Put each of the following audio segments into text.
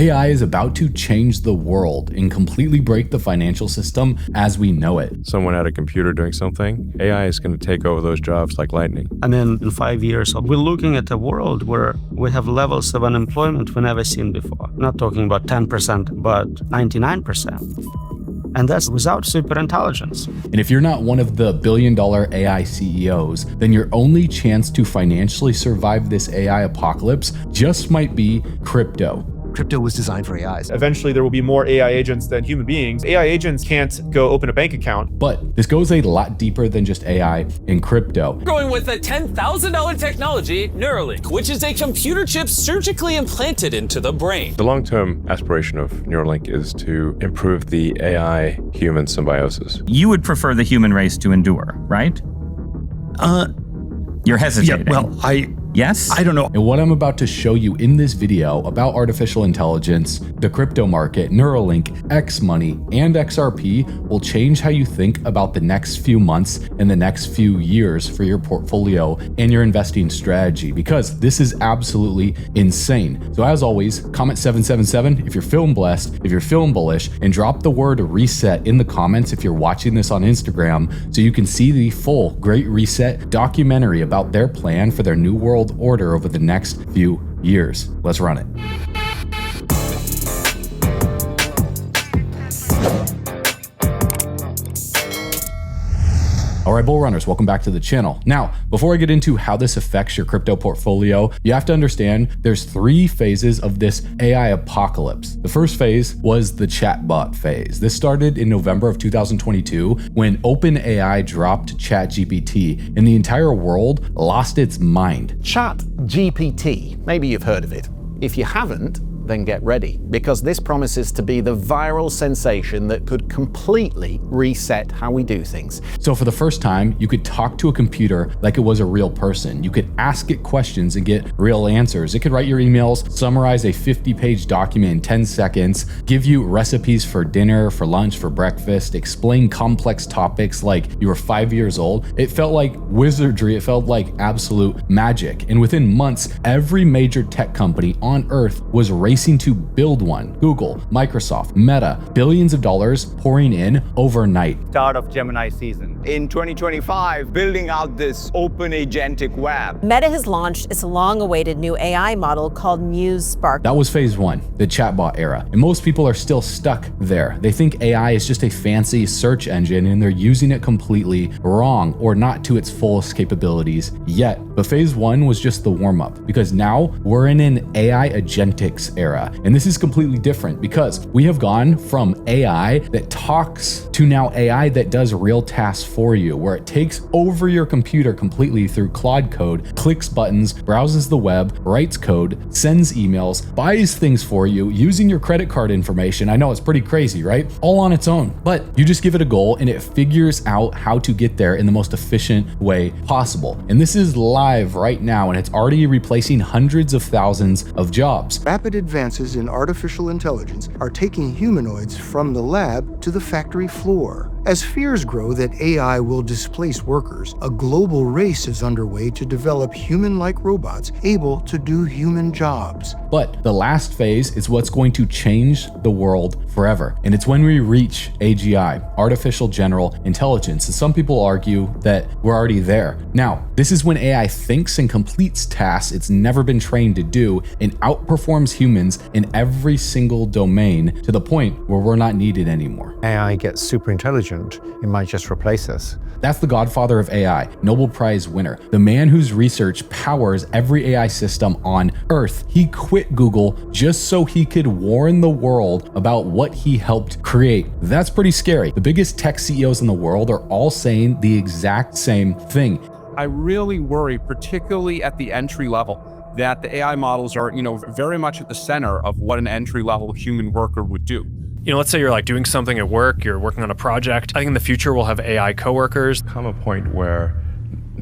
AI is about to change the world and completely break the financial system as we know it. Someone at a computer doing something, AI is going to take over those jobs like lightning. I mean, in 5 years, we're looking at a world where we have levels of unemployment we've never seen before. I'm not talking about 10%, but 99%. And that's without superintelligence. And if you're not one of the billion-dollar AI CEOs, then your only chance to financially survive this AI apocalypse just might be crypto. Crypto was designed for AIs. Eventually, there will be more AI agents than human beings. AI agents can't go open a bank account. But this goes a lot deeper than just AI and crypto. Going with a $10,000 technology, Neuralink, which is a computer chip surgically implanted into the brain. The long-term aspiration of Neuralink is to improve the AI-human symbiosis. You would prefer the human race to endure, right? You're hesitating. Yeah, well, Yes? I don't know. And what I'm about to show you in this video about artificial intelligence, the crypto market, Neuralink, X money, and XRP will change how you think about the next few months and the next few years for your portfolio and your investing strategy, because this is absolutely insane. So as always, comment 777 if you're feeling blessed, if you're feeling bullish, and drop the word reset in the comments if you're watching this on Instagram so you can see the full Great Reset documentary about their plan for their new world order over the next few years. Let's run it. All right, bull runners, welcome back to the channel. Now, before I get into how this affects your crypto portfolio, you have to understand there's 3 phases of this AI apocalypse. The first phase was the chatbot phase. This started in November of 2022 when OpenAI dropped ChatGPT and the entire world lost its mind. ChatGPT, maybe you've heard of it. If you haven't, then get ready, because this promises to be the viral sensation that could completely reset how we do things. So for the first time, you could talk to a computer like it was a real person. You could ask it questions and get real answers. It could write your emails, summarize a 50-page document in 10 seconds, give you recipes for dinner, for lunch, for breakfast, explain complex topics like you were 5 years old. It felt like wizardry. It felt like absolute magic. And within months, every major tech company on earth was racing to build one. Google, Microsoft, Meta, billions of dollars pouring in overnight. Start of Gemini season. In 2025, building out this open agentic web. Meta has launched its long-awaited new AI model called Muse Spark. That was phase 1, the chatbot era. And most people are still stuck there. They think AI is just a fancy search engine and they're using it completely wrong or not to its fullest capabilities yet. But phase 1 was just the warm-up, because now we're in an AI agentics era. And this is completely different because we have gone from AI that talks to now AI that does real tasks for you, where it takes over your computer completely through Claude code, clicks buttons, browses the web, writes code, sends emails, buys things for you using your credit card information. I know it's pretty crazy, right? All on its own. But you just give it a goal and it figures out how to get there in the most efficient way possible. And this is live right now, and it's already replacing hundreds of thousands of jobs. Rapid advances in artificial intelligence are taking humanoids from the lab to the factory floor. As fears grow that AI will displace workers, a global race is underway to develop human-like robots able to do human jobs. But the last phase is what's going to change the world forever. And it's when we reach AGI, Artificial General Intelligence. And some people argue that we're already there. Now, this is when AI thinks and completes tasks it's never been trained to do and outperforms humans in every single domain to the point where we're not needed anymore. AI gets super intelligent, it might just replace us. That's the godfather of AI, Nobel Prize winner, the man whose research powers every AI system on Earth. He quit Google just so he could warn the world about what he helped create. That's pretty scary. The biggest tech CEOs in the world are all saying the exact same thing. I really worry, particularly at the entry level, that the AI models are, very much at the center of what an entry-level human worker would do. Let's say you're like doing something at work, you're working on a project. I think in the future we'll have AI coworkers. Come a point where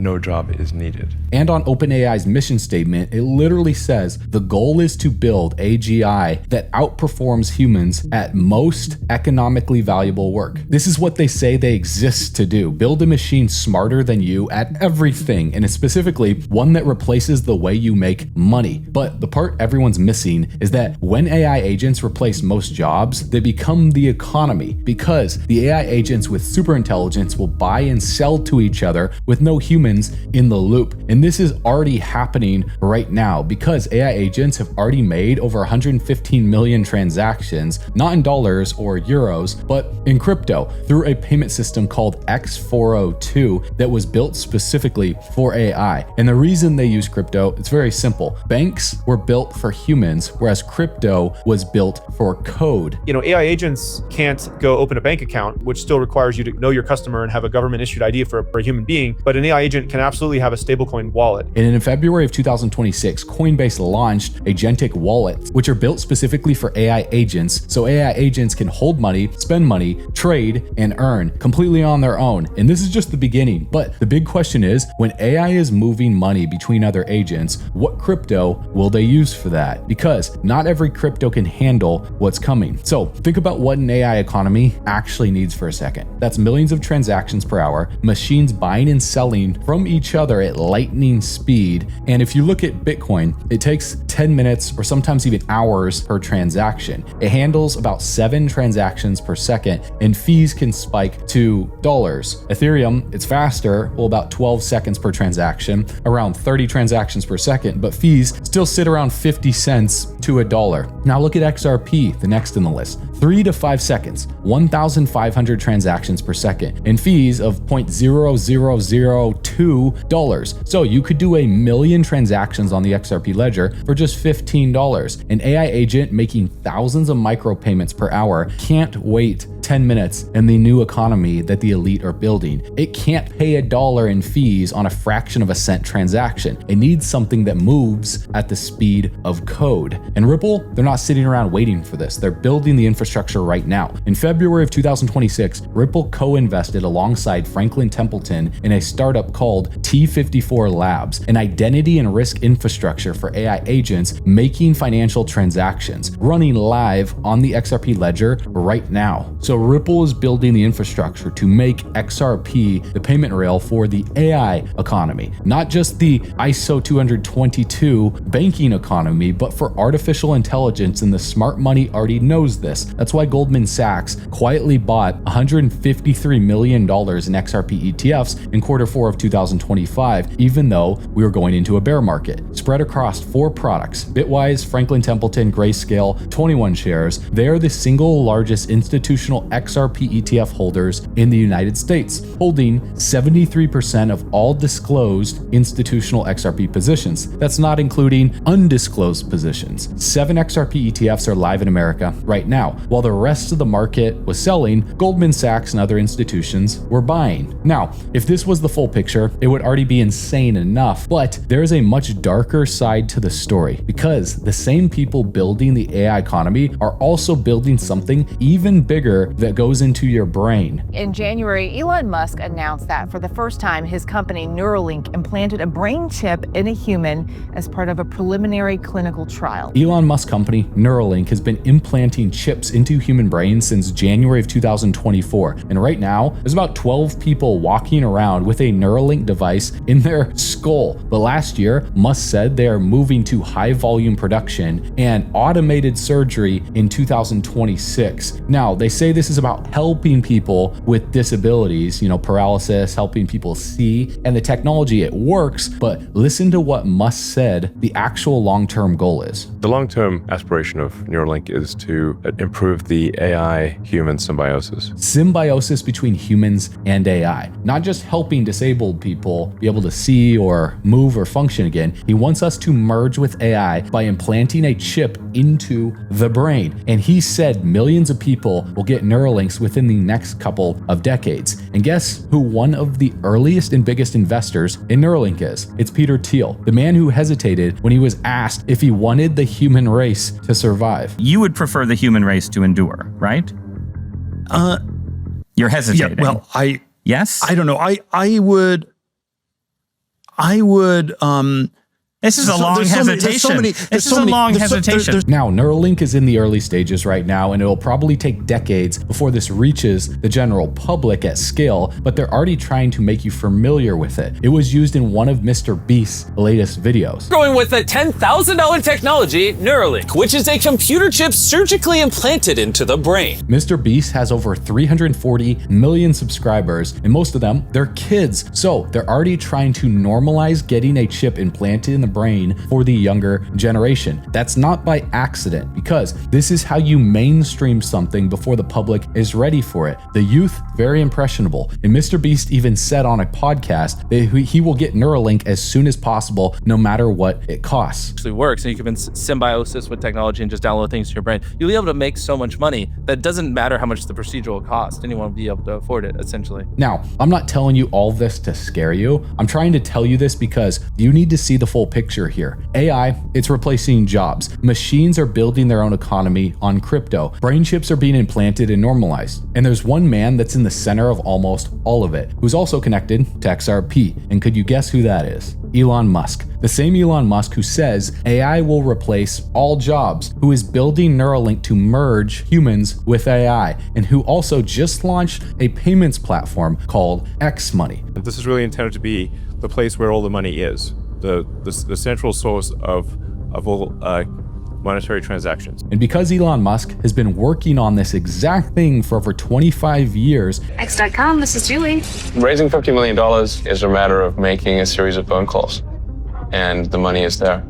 no job is needed. And on OpenAI's mission statement, it literally says the goal is to build AGI that outperforms humans at most economically valuable work. This is what they say they exist to do. Build a machine smarter than you at everything, and specifically one that replaces the way you make money. But the part everyone's missing is that when AI agents replace most jobs, they become the economy, because the AI agents with superintelligence will buy and sell to each other with no humans in the loop. And this is already happening right now because AI agents have already made over 115 million transactions, not in dollars or euros, but in crypto through a payment system called X402 that was built specifically for AI. And the reason they use crypto, it's very simple. Banks were built for humans, whereas crypto was built for code. AI agents can't go open a bank account, which still requires you to know your customer and have a government issued ID for a human being. But an AI agent can absolutely have a stablecoin wallet. And in February of 2026, Coinbase launched agentic wallets, which are built specifically for AI agents. So AI agents can hold money, spend money, trade, and earn completely on their own. And this is just the beginning. But the big question is, when AI is moving money between other agents, what crypto will they use for that? Because not every crypto can handle what's coming. So think about what an AI economy actually needs for a second. That's millions of transactions per hour, machines buying and selling from each other at lightning speed. And if you look at Bitcoin, it takes 10 minutes or sometimes even hours per transaction. It handles about 7 transactions per second, and fees can spike to dollars. Ethereum, it's faster, well, about 12 seconds per transaction, around 30 transactions per second, but fees still sit around 50 cents to $1. Now look at XRP, the next in the list. 3 to 5 seconds, 1,500 transactions per second, and fees of $0.0002. So you could do 1 million transactions on the XRP ledger for just $15. An AI agent making thousands of micropayments per hour can't wait 10 minutes in the new economy that the elite are building. It can't pay $1 in fees on a fraction of a cent transaction. It needs something that moves at the speed of code. And Ripple, they're not sitting around waiting for this. They're building the infrastructure right now. In February of 2026, Ripple co-invested alongside Franklin Templeton in a startup called T54 Labs, an identity and risk infrastructure for AI agents making financial transactions, running live on the XRP ledger right now. So Ripple is building the infrastructure to make XRP the payment rail for the AI economy, not just the ISO 222 banking economy, but for artificial intelligence, and the smart money already knows this. That's why Goldman Sachs quietly bought $153 million in XRP ETFs in Q4 of 2025, even though we were going into a bear market. Spread across 4 products, Bitwise, Franklin Templeton, Grayscale, 21 shares, they are the single largest institutional XRP ETF holders in the United States, holding 73% of all disclosed institutional XRP positions. That's not including undisclosed positions. 7 XRP ETFs are live in America right now. While the rest of the market was selling, Goldman Sachs and other institutions were buying. Now, if this was the full picture, it would already be insane enough, but there is a much darker side to the story, because the same people building the AI economy are also building something even bigger that goes into your brain. In January, Elon Musk announced that for the first time, his company Neuralink implanted a brain chip in a human as part of a preliminary clinical trial. Elon Musk's company Neuralink has been implanting chips into human brains since January of 2024. And right now, there's about 12 people walking around with a Neuralink device in their skull. But last year, Musk said they are moving to high volume production and automated surgery in 2026. Now, they say this is about helping people with disabilities, paralysis, helping people see, and the technology, it works, but listen to what Musk said the actual long-term goal is. The long-term aspiration of Neuralink is to improve the AI-human symbiosis. Symbiosis between humans and AI. Not just helping disabled people be able to see or move or function again. He wants us to merge with AI by implanting a chip into the brain. And he said millions of people will get Neuralinks within the next couple of decades. And guess who one of the earliest and biggest investors in Neuralink is? It's Peter Thiel, the man who hesitated when he was asked if he wanted the human race to survive. You would prefer the human race to endure, right? You're hesitating. Yeah, well, Yes? I don't know. I would I would. This is a long hesitation. This is a long hesitation. Now, Neuralink is in the early stages right now, and it'll probably take decades before this reaches the general public at scale, but they're already trying to make you familiar with it. It was used in one of Mr. Beast's latest videos. Going with a $10,000 technology, Neuralink, which is a computer chip surgically implanted into the brain. Mr. Beast has over 340 million subscribers, and most of them, they're kids. So they're already trying to normalize getting a chip implanted in the brain for the younger generation. That's not by accident, because this is how you mainstream something before the public is ready for it. The youth, very impressionable. And Mr. Beast even said on a podcast that he will get Neuralink as soon as possible, no matter what it costs. Actually works, and you can symbiosis with technology and just download things to your brain. You'll be able to make so much money that it doesn't matter how much the procedure will cost. Anyone will be able to afford it, essentially. Now, I'm not telling you all this to scare you. I'm trying to tell you this because you need to see the full picture here. AI, it's replacing jobs. Machines are building their own economy on crypto. Brain chips are being implanted and normalized. And there's one man that's in the center of almost all of it, who's also connected to XRP. And could you guess who that is? Elon Musk. The same Elon Musk who says AI will replace all jobs, who is building Neuralink to merge humans with AI, and who also just launched a payments platform called X Money. This is really intended to be the place where all the money is, the central source of all monetary transactions. And because Elon Musk has been working on this exact thing for over 25 years. X.com, this is Julie. Raising $50 million is a matter of making a series of phone calls, and the money is there.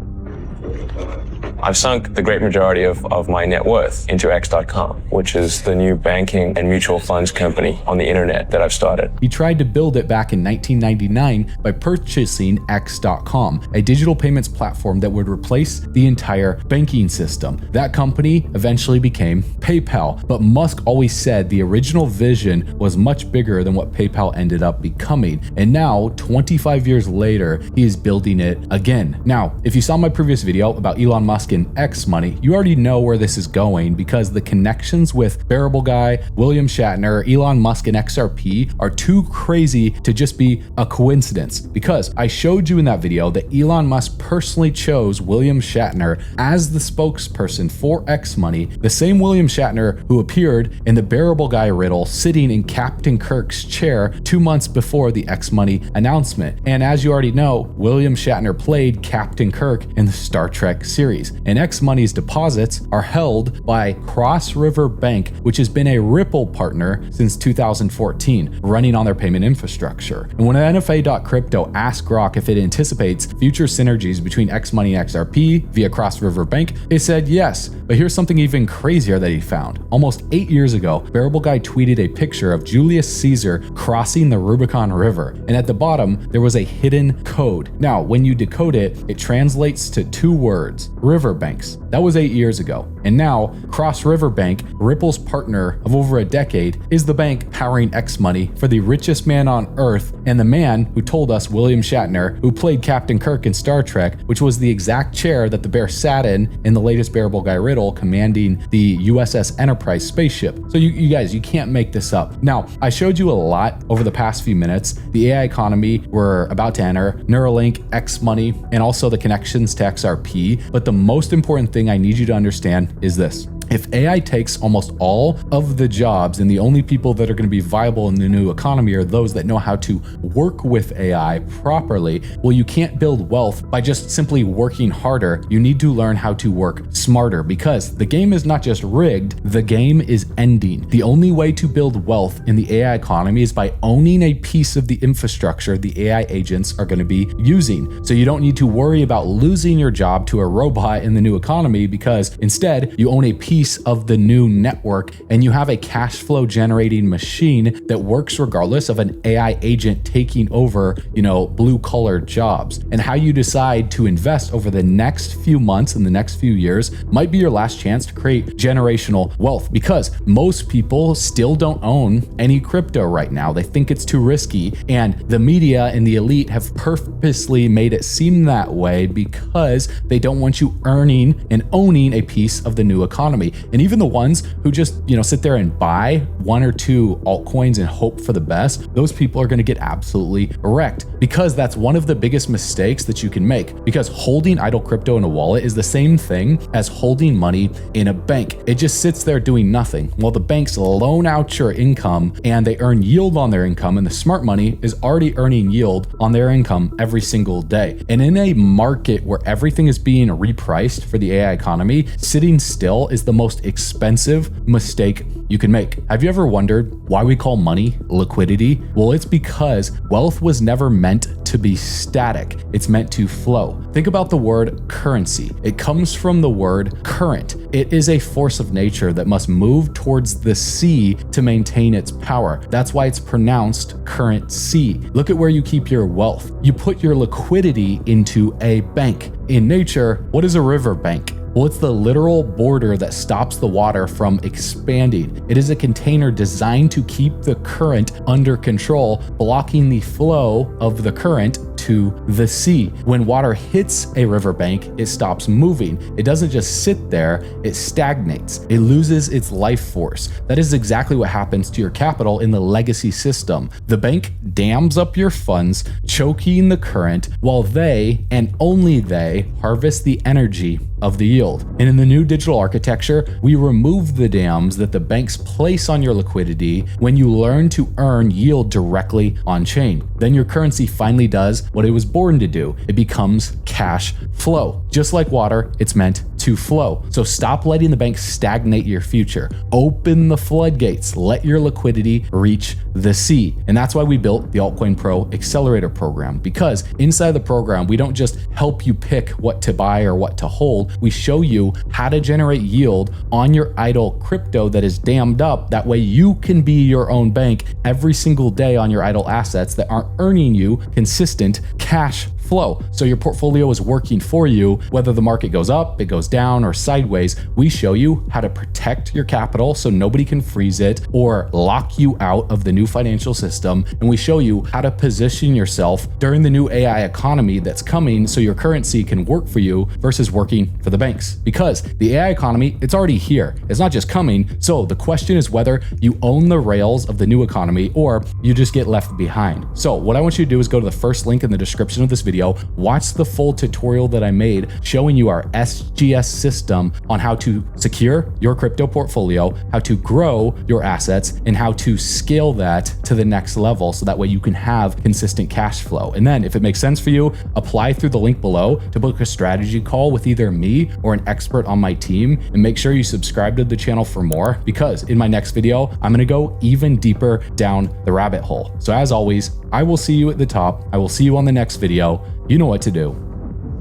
I've sunk the great majority of my net worth into X.com, which is the new banking and mutual funds company on the internet that I've started. He tried to build it back in 1999 by purchasing X.com, a digital payments platform that would replace the entire banking system. That company eventually became PayPal, but Musk always said the original vision was much bigger than what PayPal ended up becoming. And now, 25 years later, he is building it again. Now, if you saw my previous video about Elon Musk and X Money, you already know where this is going because the connections with Bearable Guy, William Shatner, Elon Musk, and XRP are too crazy to just be a coincidence. Because I showed you in that video that Elon Musk personally chose William Shatner as the spokesperson for X Money, the same William Shatner who appeared in the Bearable Guy riddle sitting in Captain Kirk's chair 2 months before the X Money announcement. And as you already know, William Shatner played Captain Kirk in the Star Trek series. And X Money's deposits are held by Cross River Bank, which has been a Ripple partner since 2014, running on their payment infrastructure. And when NFA.crypto asked Grok if it anticipates future synergies between X Money and XRP via Cross River Bank, it said yes. But here's something even crazier that he found. Almost 8 years ago, Bearable Guy tweeted a picture of Julius Caesar crossing the Rubicon River, and at the bottom there was a hidden code. Now, when you decode it, it translates to 2 words: river banks. That was 8 years ago. And now, Cross River Bank, Ripple's partner of over a decade, is the bank powering X Money for the richest man on earth, and the man who told us, William Shatner, who played Captain Kirk in Star Trek, which was the exact chair that the bear sat in the latest Bearable Guy riddle, commanding the USS Enterprise spaceship. So you guys, you can't make this up. Now, I showed you a lot over the past few minutes. The AI economy we're about to enter, Neuralink, X Money, and also the connections to XRP. But the most important thing I need you to understand is this. If AI takes almost all of the jobs and the only people that are going to be viable in the new economy are those that know how to work with AI properly, well, you can't build wealth by just simply working harder. You need to learn how to work smarter, because the game is not just rigged, the game is ending. The only way to build wealth in the AI economy is by owning a piece of the infrastructure the AI agents are going to be using. So you don't need to worry about losing your job to a robot in the new economy, because instead you own a piece of the new network and you have a cash flow generating machine that works regardless of an AI agent taking over, blue collar jobs. And how you decide to invest over the next few months and the next few years might be your last chance to create generational wealth, because most people still don't own any crypto right now. They think it's too risky, and the media and the elite have purposely made it seem that way because they don't want you earning and owning a piece of the new economy. economy. And even the ones who just, sit there and buy one or two altcoins and hope for the best, those people are going to get absolutely wrecked, because that's one of the biggest mistakes that you can make. Because holding idle crypto in a wallet is the same thing as holding money in a bank. It just sits there doing nothing. Well, the banks loan out your income and they earn yield on their income, and the smart money is already earning yield on their income every single day. And in a market where everything is being repriced for the AI economy, sitting still is the most expensive mistake you can make. Have you ever wondered why we call money liquidity? Well, it's because wealth was never meant to be static. It's meant to flow. Think about the word currency. It comes from the word current. It is a force of nature that must move towards the sea to maintain its power. That's why it's pronounced currency. Look at where you keep your wealth. You put your liquidity into a bank. In nature, what is a river bank? Well, it's the literal border that stops the water from expanding. It is a container designed to keep the current under control, blocking the flow of the current to the sea. When water hits a riverbank, it stops moving. It doesn't just sit there, it stagnates. It loses its life force. That is exactly what happens to your capital in the legacy system. The bank dams up your funds, choking the current, while they, and only they, harvest the energy of the yield. And in the new digital architecture, we remove the dams that the banks place on your liquidity when you learn to earn yield directly on chain. Then your currency finally does what it was born to do. It becomes cash flow. Just like water, it's meant to flow. So stop letting the bank stagnate your future. Open the floodgates. Let your liquidity reach the sea. And that's why we built the Altcoin Pro Accelerator program, because inside the program, we don't just help you pick what to buy or what to hold. We show you how to generate yield on your idle crypto that is dammed up. That way you can be your own bank every single day on your idle assets that aren't earning you consistent cash flow. So your portfolio is working for you, whether the market goes up, it goes down, or sideways. We show you how to protect your capital so nobody can freeze it or lock you out of the new financial system. And we show you how to position yourself during the new AI economy that's coming so your currency can work for you versus working for the banks. Because the AI economy, it's already here. It's not just coming. So the question is whether you own the rails of the new economy or you just get left behind. So what I want you to do is go to the first link in the description of this video, watch the full tutorial that I made showing you our SGS system on how to secure your crypto portfolio, how to grow your assets, and how to scale that to the next level so that way you can have consistent cash flow. And then if it makes sense for you, apply through the link below to book a strategy call with either me or an expert on my team, and make sure you subscribe to the channel for more, because in my next video, I'm gonna go even deeper down the rabbit hole. So as always, I will see you at the top. I will see you on the next video. You know what to do.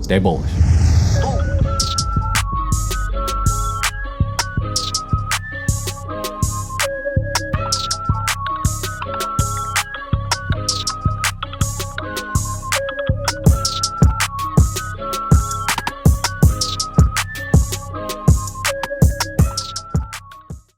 Stay bullish.